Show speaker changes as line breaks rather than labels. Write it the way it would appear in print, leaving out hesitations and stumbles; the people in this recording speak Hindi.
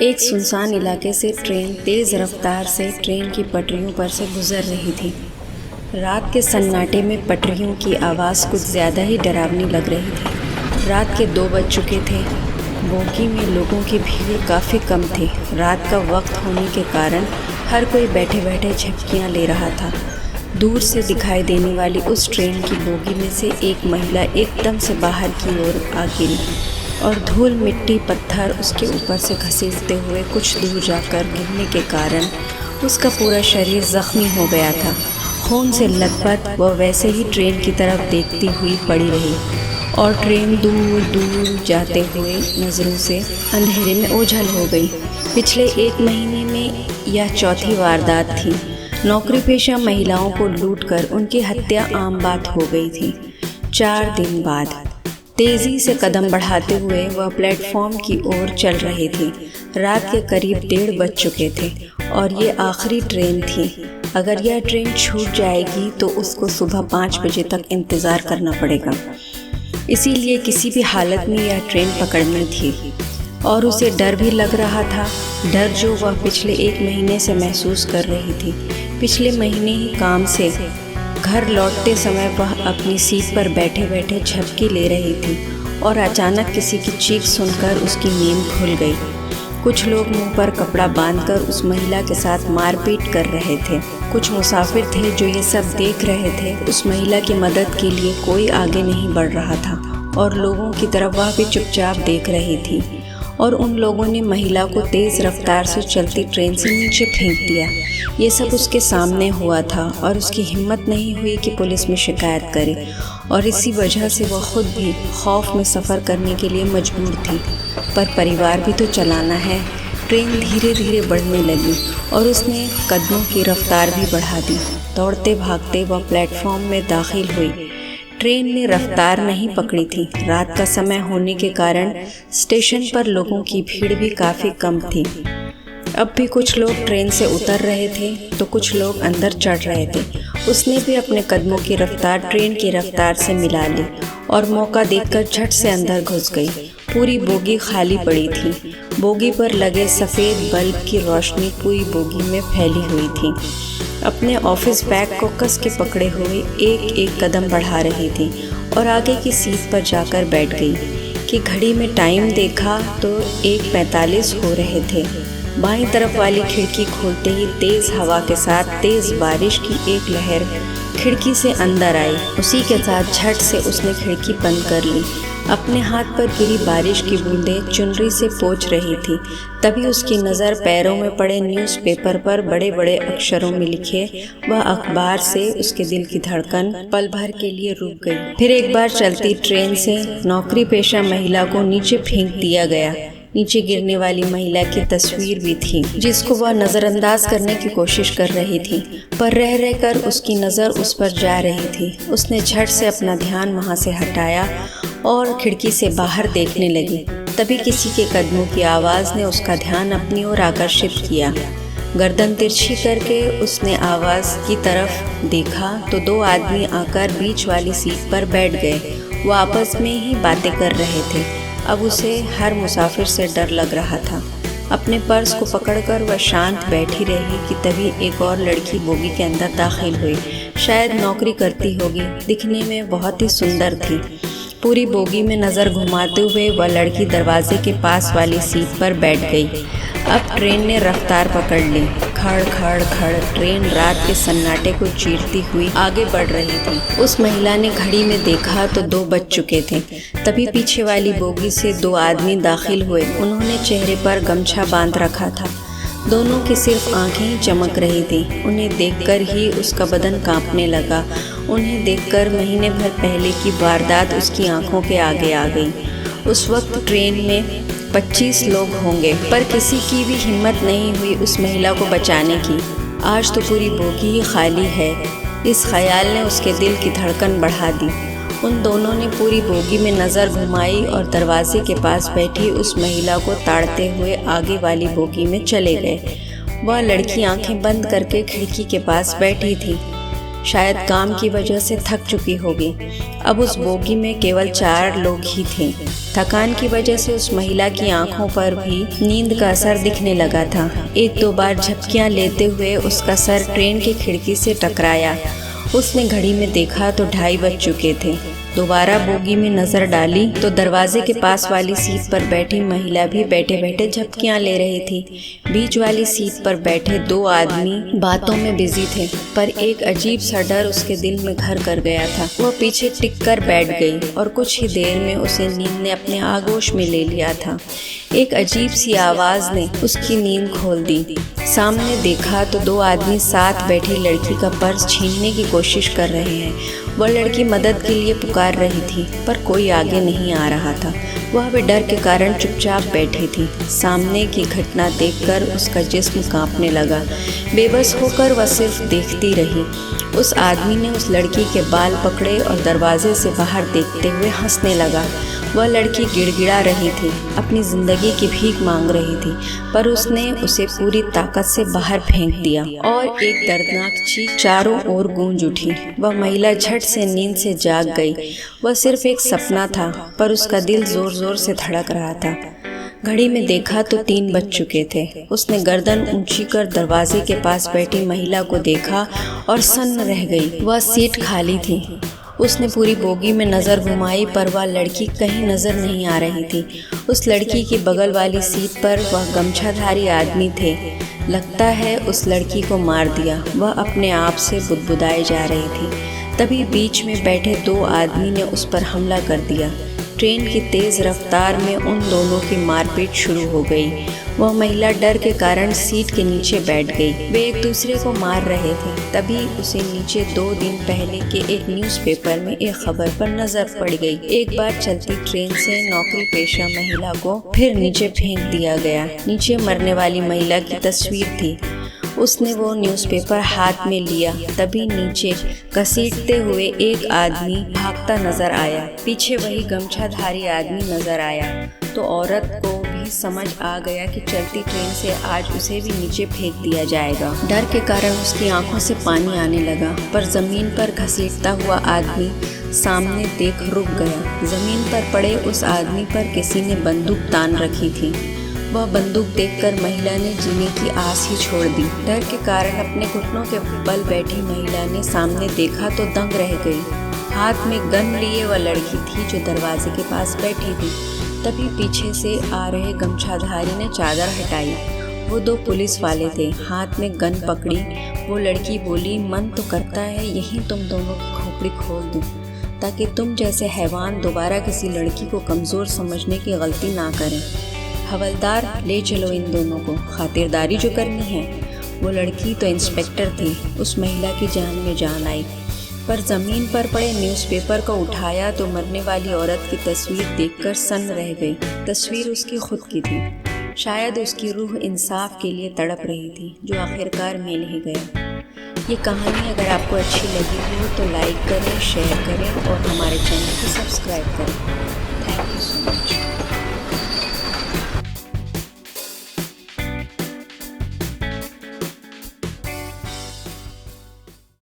एक सुनसान इलाके से ट्रेन तेज़ रफ्तार से ट्रेन की पटरियों पर से गुजर रही थी। रात के सन्नाटे में पटरियों की आवाज़ कुछ ज़्यादा ही डरावनी लग रही थी। रात के 2 बज चुके थे। बोगी में लोगों की भीड़ काफ़ी कम थी। रात का वक्त होने के कारण हर कोई बैठे बैठे झपकियाँ ले रहा था। दूर से दिखाई देने वाली उस ट्रेन की बोगी में से एक महिला एकदम से बाहर की ओर आ गिरी और धूल मिट्टी पत्थर उसके ऊपर से घसीटते हुए कुछ दूर जाकर गिरने के कारण उसका पूरा शरीर ज़ख्मी हो गया था। खून से लथपथ वह वैसे ही ट्रेन की तरफ देखती हुई पड़ी रही और ट्रेन दूर दूर जाते हुए नज़रों से अंधेरे में ओझल हो गई। पिछले 1 महीने में यह चौथी वारदात थी। नौकरी पेशा महिलाओं को लूटकर उनकी हत्या आम बात हो गई थी। 4 दिन बाद तेज़ी से कदम बढ़ाते हुए वह प्लेटफॉर्म की ओर चल रही थी। रात के करीब 1:30 बज चुके थे और ये आखिरी ट्रेन थी। अगर यह ट्रेन छूट जाएगी तो उसको सुबह 5 बजे तक इंतज़ार करना पड़ेगा। इसीलिए किसी भी हालत में यह ट्रेन पकड़नी थी और उसे डर भी लग रहा था। डर जो वह पिछले 1 महीने से महसूस कर रही थी। पिछले महीने ही काम से घर लौटते समय वह अपनी सीट पर बैठे बैठे झपकी ले रही थी और अचानक किसी की चीख सुनकर उसकी नींद खुल गई। कुछ लोग मुंह पर कपड़ा बांधकर उस महिला के साथ मारपीट कर रहे थे। कुछ मुसाफिर थे जो ये सब देख रहे थे। उस महिला की मदद के लिए कोई आगे नहीं बढ़ रहा था और लोगों की तरफ वह भी चुपचाप देख रही थी और उन लोगों ने महिला को तेज़ रफ्तार से चलती ट्रेन से नीचे फेंक दिया। ये सब उसके सामने हुआ था और उसकी हिम्मत नहीं हुई कि पुलिस में शिकायत करे और इसी वजह से वह खुद भी खौफ में सफ़र करने के लिए मजबूर थी। पर परिवार भी तो चलाना है। ट्रेन धीरे धीरे बढ़ने लगी और उसने कदमों की रफ्तार भी बढ़ा दी। दौड़ते भागते वह प्लेटफॉर्म में दाखिल हुई। ट्रेन ने रफ्तार नहीं पकड़ी थी। रात का समय होने के कारण स्टेशन पर लोगों की भीड़ भी काफ़ी कम थी। अब भी कुछ लोग ट्रेन से उतर रहे थे तो कुछ लोग अंदर चढ़ रहे थे। उसने भी अपने कदमों की रफ्तार ट्रेन की रफ्तार से मिला ली और मौका देखकर झट से अंदर घुस गई। पूरी बोगी खाली पड़ी थी। बोगी पर लगे सफ़ेद बल्ब की रोशनी पूरी बोगी में फैली हुई थी। अपने ऑफिस बैग को कस के पकड़े हुए एक एक कदम बढ़ा रही थी और आगे की सीट पर जाकर बैठ गई कि घड़ी में टाइम देखा तो 1:45 हो रहे थे। बाईं तरफ वाली खिड़की खोलते ही तेज़ हवा के साथ तेज़ बारिश की एक लहर खिड़की से अंदर आई। उसी के साथ झट से उसने खिड़की बंद कर ली। अपने हाथ पर गिरी बारिश की बूंदें चुनरी से पोंछ रही थी। तभी उसकी नज़र पैरों में पड़े न्यूज़पेपर पर बड़े बड़े अक्षरों में लिखे वह अखबार से उसके दिल की धड़कन पल भर के लिए रुक गई। फिर एक बार चलती ट्रेन से नौकरी पेशा महिला को नीचे फेंक दिया गया। नीचे गिरने वाली महिला की तस्वीर भी थी जिसको वह नज़रअंदाज करने की कोशिश कर रही थी, पर रह रहकर उसकी नज़र उस पर जा रही थी। उसने झट से अपना ध्यान वहाँ से हटाया और खिड़की से बाहर देखने लगी। तभी किसी के कदमों की आवाज़ ने उसका ध्यान अपनी ओर आकर्षित किया। गर्दन तिरछी करके उसने आवाज़ की तरफ देखा तो 2 आदमी आकर बीच वाली सीट पर बैठ गए। वो आपस में ही बातें कर रहे थे। अब उसे हर मुसाफिर से डर लग रहा था। अपने पर्स को पकड़कर वह शांत बैठी रही कि तभी एक और लड़की बोगी के अंदर दाखिल हुई। शायद नौकरी करती होगी। दिखने में बहुत ही सुंदर थी। पूरी बोगी में नज़र घुमाते हुए वह लड़की दरवाजे के पास वाली सीट पर बैठ गई। अब ट्रेन ने रफ्तार पकड़ ली। खड़ खड़ खड़ ट्रेन रात के सन्नाटे को चीरती हुई आगे बढ़ रही थी। उस महिला ने घड़ी में देखा तो 2 बज चुके थे। तभी पीछे वाली बोगी से 2 आदमी दाखिल हुए। उन्होंने चेहरे पर गमछा बांध रखा था। दोनों की सिर्फ आंखें ही चमक रही थी। उन्हें देखकर ही उसका बदन कांपने लगा। उन्हें देखकर महीने भर पहले की वारदात उसकी आंखों के आगे आ गई। उस वक्त ट्रेन में 25 लोग होंगे, पर किसी की भी हिम्मत नहीं हुई उस महिला को बचाने की। आज तो पूरी बोगी ही खाली है। इस ख्याल ने उसके दिल की धड़कन बढ़ा दी। उन दोनों ने पूरी बोगी में नज़र घुमाई और दरवाजे के पास बैठी उस महिला को ताड़ते हुए आगे वाली बोगी में चले गए। वह लड़की आंखें बंद करके खिड़की के पास बैठी थी। शायद काम की वजह से थक चुकी होगी। अब उस बोगी में केवल 4 लोग ही थे। थकान की वजह से उस महिला की आंखों पर भी नींद का असर दिखने लगा था। 1-2 बार झपकियां लेते हुए उसका सर ट्रेन की खिड़की से टकराया। उसने घड़ी में देखा तो 2:30 बज चुके थे। दोबारा बोगी में नज़र डाली तो दरवाजे के पास वाली सीट पर बैठी महिला भी बैठे बैठे झपकियां ले रही थी। बीच वाली सीट पर बैठे 2 आदमी बातों में बिजी थे, पर एक अजीब सा डर उसके दिल में घर कर गया था। वह पीछे टिक कर बैठ गई और कुछ ही देर में उसे नींद ने अपने आगोश में ले लिया था। एक अजीब सी आवाज़ ने उसकी नींद खोल दी। सामने देखा तो 2 आदमी साथ बैठी लड़की का पर्स छीनने की कोशिश कर रहे हैं। वह लड़की मदद के लिए पुकार रही थी, पर कोई आगे नहीं आ रहा था। वह भी डर के कारण चुपचाप बैठी थी। सामने की घटना देखकर उसका जिस्म कांपने लगा। बेबस होकर वह सिर्फ देखती रही। उस आदमी ने उस लड़की के बाल पकड़े और दरवाजे से बाहर देखते हुए हंसने लगा। वह लड़की गिड़गिड़ा रही थी, अपनी ज़िंदगी की भीख मांग रही थी, पर उसने उसे पूरी ताकत से बाहर फेंक दिया और एक दर्दनाक चीख चारों ओर गूंज उठी। वह महिला झट से नींद से जाग गई। वह सिर्फ एक सपना था, पर उसका दिल जोर जोर से धड़क रहा था। घड़ी में देखा तो 3 बज चुके थे। उसने गर्दन ऊंची कर दरवाजे के पास बैठी महिला को देखा और सन्न रह गई। वह सीट खाली थी। उसने पूरी बोगी में नज़र घुमाई, पर वह लड़की कहीं नज़र नहीं आ रही थी। उस लड़की की बगल वाली सीट पर वह गमछाधारी आदमी थे। लगता है उस लड़की को मार दिया। वह अपने आप से बुदबुदाए जा रही थी। तभी बीच में बैठे 2 आदमी ने उस पर हमला कर दिया। ट्रेन की तेज़ रफ्तार में उन दोनों की मारपीट शुरू हो गई। वह महिला डर के कारण सीट के नीचे बैठ गई। वे एक दूसरे को मार रहे थे। तभी उसे नीचे 2 दिन पहले के एक न्यूज़पेपर में एक खबर पर नज़र पड़ गई। एक बार चलती ट्रेन से नौकरी पेशा महिला को फिर नीचे फेंक दिया गया। नीचे मरने वाली महिला की तस्वीर थी। उसने वो न्यूज़पेपर हाथ में लिया। तभी नीचे घसीटते हुए एक आदमी भागता नजर आया। पीछे वही गमछाधारी आदमी नजर आया तो औरत को भी समझ आ गया कि चलती ट्रेन से आज उसे भी नीचे फेंक दिया जाएगा। डर के कारण उसकी आंखों से पानी आने लगा, पर ज़मीन पर घसीटता हुआ आदमी सामने देख रुक गया। ज़मीन पर पड़े उस आदमी पर किसी ने बंदूक तान रखी थी। वह बंदूक देखकर महिला ने जीने की आस ही छोड़ दी। डर के कारण अपने घुटनों के बल बैठी महिला ने सामने देखा तो दंग रह गई। हाथ में गन लिए वह लड़की थी जो दरवाजे के पास बैठी थी। तभी पीछे से आ रहे गमछाधारी ने चादर हटाई। वो 2 पुलिस वाले थे, हाथ में गन पकड़ी। वो लड़की बोली, मन तो करता है यहीं तुम दोनों की खोपड़ी खोल दूं, ताकि तुम जैसे हैवान दोबारा किसी लड़की को कमज़ोर समझने की गलती ना करें। हवलदार, ले चलो इन दोनों को, खातिरदारी जो करनी है। वो लड़की तो इंस्पेक्टर थी। उस महिला की जान में जान आई, पर ज़मीन पर पड़े न्यूज़पेपर को उठाया तो मरने वाली औरत की तस्वीर देखकर सन्न रह गई। तस्वीर उसकी खुद की थी। शायद उसकी रूह इंसाफ के लिए तड़प रही थी, जो आखिरकार मिल ही गया। ये कहानी अगर आपको अच्छी लगी हो तो लाइक करें, शेयर करें और हमारे चैनल को सब्सक्राइब करें।